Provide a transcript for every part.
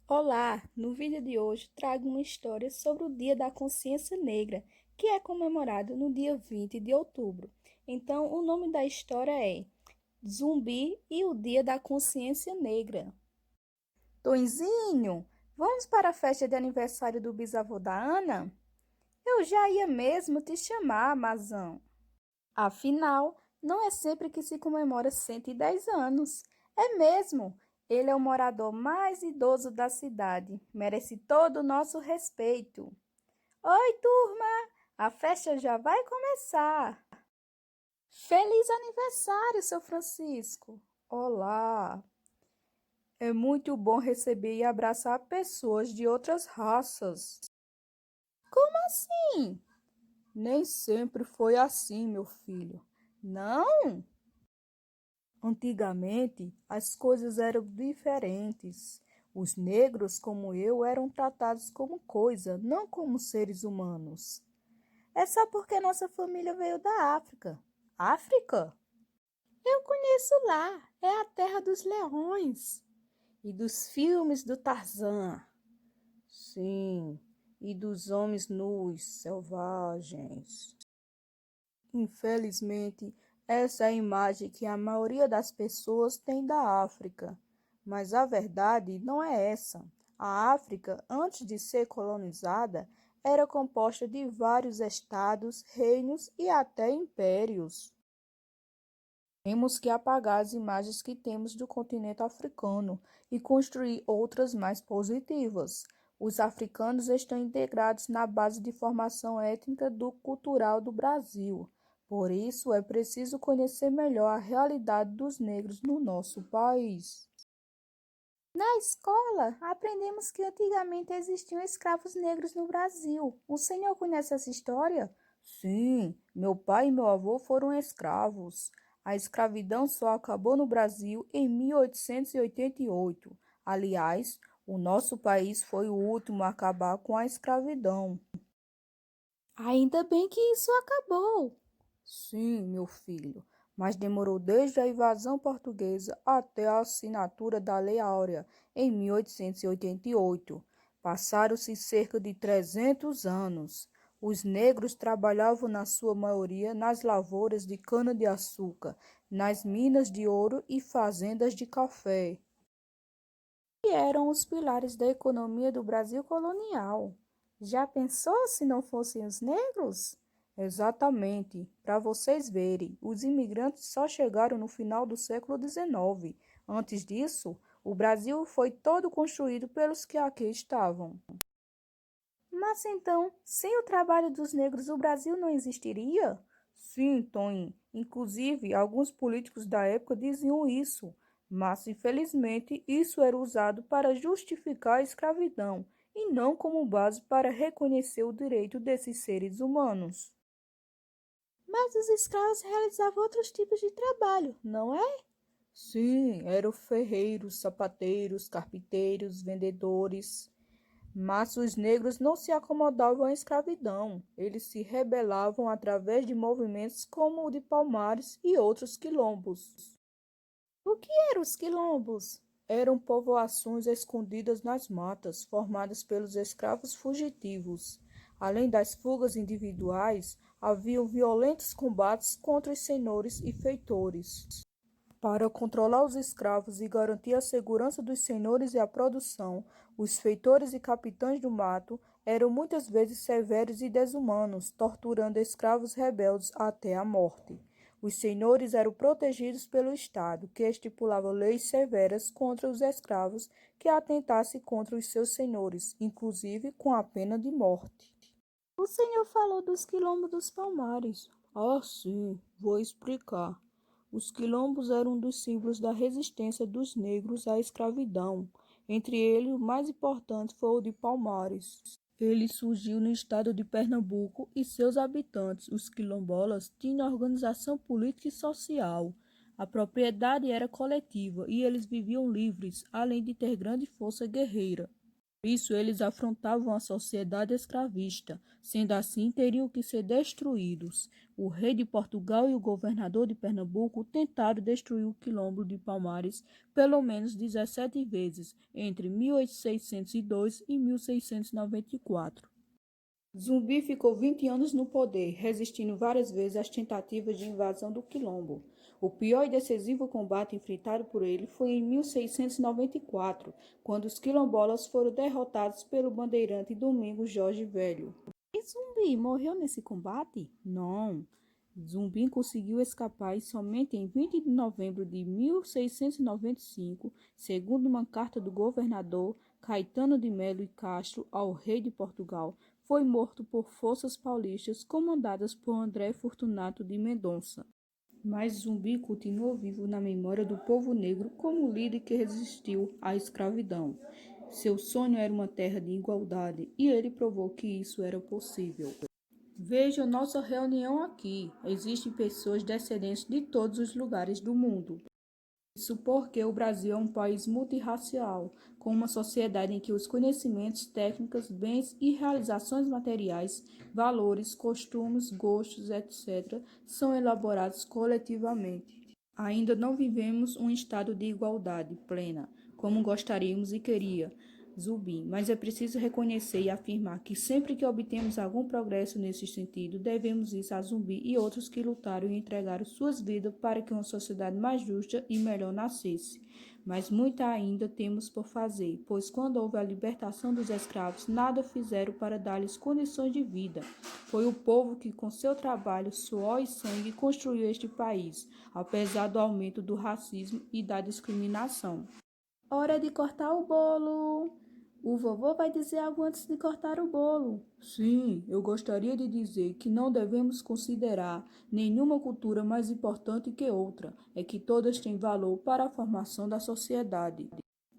Olá! No vídeo de hoje trago uma história sobre o Dia da Consciência Negra, que é comemorado no dia 20 de outubro. Então, o nome da história é Zumbi e o Dia da Consciência Negra. Tonzinho, vamos para a festa de aniversário do bisavô da Ana? Eu já ia mesmo te chamar, Mazão. Afinal, não é sempre que se comemora 110 anos. É mesmo. Ele é o morador mais idoso da cidade. Merece todo o nosso respeito. Oi, turma! A festa já vai começar. Feliz aniversário, seu Francisco! Olá! É muito bom receber e abraçar pessoas de outras raças. Como assim? Nem sempre foi assim, meu filho. Não? Antigamente, as coisas eram diferentes. Os negros, como eu, eram tratados como coisa, não como seres humanos. É só porque nossa família veio da África. África? Eu conheço lá. É a terra dos leões. E dos filmes do Tarzan. Sim, e dos homens nus, selvagens. Infelizmente, essa é a imagem que a maioria das pessoas tem da África. Mas a verdade não é essa. A África, antes de ser colonizada, era composta de vários estados, reinos e até impérios. Temos que apagar as imagens que temos do continente africano e construir outras mais positivas. Os africanos estão integrados na base de formação étnica do cultural do Brasil. Por isso, é preciso conhecer melhor a realidade dos negros no nosso país. Na escola, aprendemos que antigamente existiam escravos negros no Brasil. O senhor conhece essa história? Sim, meu pai e meu avô foram escravos. A escravidão só acabou no Brasil em 1888. Aliás, o nosso país foi o último a acabar com a escravidão. Ainda bem que isso acabou. Sim, meu filho, mas demorou desde a invasão portuguesa até a assinatura da Lei Áurea, em 1888. Passaram-se cerca de 300 anos. Os negros trabalhavam na sua maioria nas lavouras de cana-de-açúcar, nas minas de ouro e fazendas de café, que eram os pilares da economia do Brasil colonial. Já pensou se não fossem os negros? Exatamente. Para vocês verem, os imigrantes só chegaram no final do século XIX. Antes disso, o Brasil foi todo construído pelos que aqui estavam. Mas então, sem o trabalho dos negros, o Brasil não existiria? Sim, Tony. Inclusive, alguns políticos da época diziam isso. Mas, infelizmente, isso era usado para justificar a escravidão e não como base para reconhecer o direito desses seres humanos. Mas os escravos realizavam outros tipos de trabalho, não é? Sim, eram ferreiros, sapateiros, carpinteiros, vendedores. Mas os negros não se acomodavam à escravidão. Eles se rebelavam através de movimentos como o de Palmares e outros quilombos. O que eram os quilombos? Eram povoações escondidas nas matas, formadas pelos escravos fugitivos. Além das fugas individuais, haviam violentos combates contra os senhores e feitores. Para controlar os escravos e garantir a segurança dos senhores e a produção, os feitores e capitães do mato eram muitas vezes severos e desumanos, torturando escravos rebeldes até a morte. Os senhores eram protegidos pelo Estado, que estipulava leis severas contra os escravos que atentassem contra os seus senhores, inclusive com a pena de morte. O senhor falou dos quilombos dos Palmares. Ah, sim, vou explicar. Os quilombos eram um dos símbolos da resistência dos negros à escravidão. Entre eles, o mais importante foi o de Palmares. Ele surgiu no estado de Pernambuco e seus habitantes, os quilombolas, tinham organização política e social. A propriedade era coletiva e eles viviam livres, além de ter grande força guerreira. Por isso, eles afrontavam a sociedade escravista, sendo assim, teriam que ser destruídos. O rei de Portugal e o governador de Pernambuco tentaram destruir o Quilombo de Palmares pelo menos 17 vezes, entre 1602 e 1694. Zumbi ficou 20 anos no poder, resistindo várias vezes às tentativas de invasão do Quilombo. O pior e decisivo combate enfrentado por ele foi em 1694, quando os quilombolas foram derrotados pelo bandeirante Domingos Jorge Velho. E Zumbi morreu nesse combate? Não. Zumbi conseguiu escapar e somente em 20 de novembro de 1695, segundo uma carta do governador Caetano de Melo e Castro ao rei de Portugal, foi morto por forças paulistas comandadas por André Fortunato de Mendonça. Mas Zumbi continuou vivo na memória do povo negro como líder que resistiu à escravidão. Seu sonho era uma terra de igualdade e ele provou que isso era possível. Veja nossa reunião aqui. Existem pessoas descendentes de todos os lugares do mundo. Isso porque o Brasil é um país multirracial, com uma sociedade em que os conhecimentos, técnicas, bens e realizações materiais, valores, costumes, gostos, etc., são elaborados coletivamente. Ainda não vivemos um estado de igualdade plena, como gostaríamos e queria, Zumbi, mas é preciso reconhecer e afirmar que sempre que obtemos algum progresso nesse sentido, devemos isso a Zumbi e outros que lutaram e entregaram suas vidas para que uma sociedade mais justa e melhor nascesse. Mas muito ainda temos por fazer, pois quando houve a libertação dos escravos, nada fizeram para dar-lhes condições de vida. Foi o povo que, com seu trabalho, suor e sangue, construiu este país, apesar do aumento do racismo e da discriminação. Hora de cortar o bolo! O vovô vai dizer algo antes de cortar o bolo. Sim, eu gostaria de dizer que não devemos considerar nenhuma cultura mais importante que outra, é que todas têm valor para a formação da sociedade.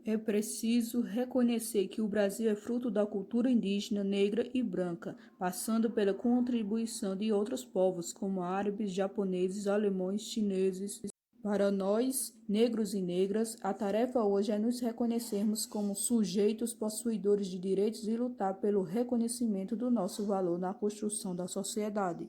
É preciso reconhecer que o Brasil é fruto da cultura indígena, negra e branca, passando pela contribuição de outros povos, como árabes, japoneses, alemães, chineses. Para nós, negros e negras, a tarefa hoje é nos reconhecermos como sujeitos possuidores de direitos e lutar pelo reconhecimento do nosso valor na construção da sociedade.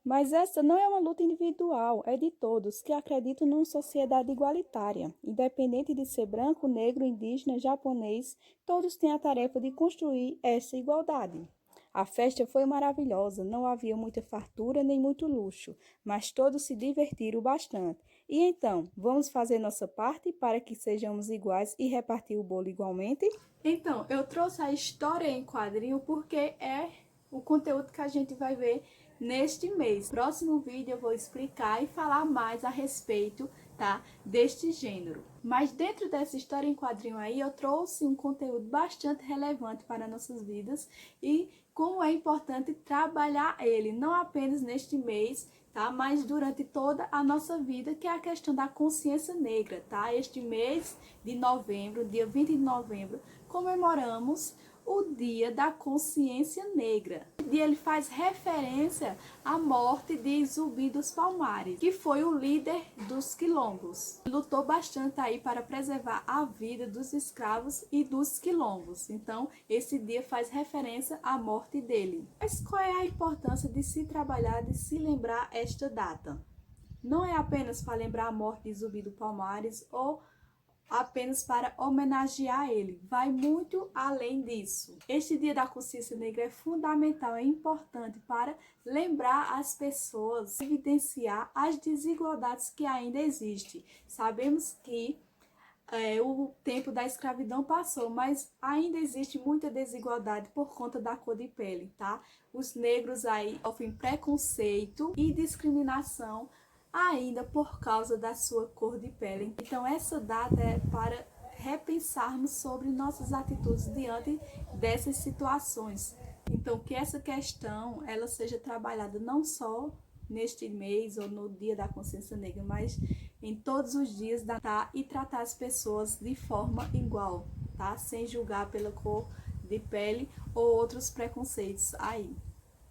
Mas essa não é uma luta individual, é de todos que acreditam numa sociedade igualitária. Independente de ser branco, negro, indígena, japonês, todos têm a tarefa de construir essa igualdade. A festa foi maravilhosa, não havia muita fartura nem muito luxo, mas todos se divertiram bastante. E então, vamos fazer nossa parte para que sejamos iguais e repartir o bolo igualmente? Então, eu trouxe a história em quadrinho porque é o conteúdo que a gente vai ver neste mês. No próximo vídeo eu vou explicar e falar mais a respeito, tá, deste gênero. Mas dentro dessa história em quadrinho aí, eu trouxe um conteúdo bastante relevante para nossas vidas e como é importante trabalhar ele, não apenas neste mês, tá? Mas durante toda a nossa vida, que é a questão da consciência negra, tá? Este mês de novembro, dia 20 de novembro, comemoramos o Dia da Consciência Negra. E ele faz referência à morte de Zumbi dos Palmares, que foi o líder dos quilombos. Lutou bastante aí para preservar a vida dos escravos e dos quilombos. Então, esse dia faz referência à morte dele. Mas qual é a importância de se trabalhar, de se lembrar esta data? Não é apenas para lembrar a morte de Zumbi dos Palmares ou apenas para homenagear ele, vai muito além disso. Este Dia da Consciência Negra é fundamental, é importante para lembrar as pessoas, evidenciar as desigualdades que ainda existem. Sabemos que o tempo da escravidão passou, mas ainda existe muita desigualdade por conta da cor de pele, tá? Os negros aí sofrem preconceito e discriminação ainda por causa da sua cor de pele. Então essa data é para repensarmos sobre nossas atitudes diante dessas situações. Então que essa questão ela seja trabalhada não só neste mês ou no Dia da Consciência Negra, mas em todos os dias tá? E tratar as pessoas de forma igual, tá? Sem julgar pela cor de pele ou outros preconceitos aí.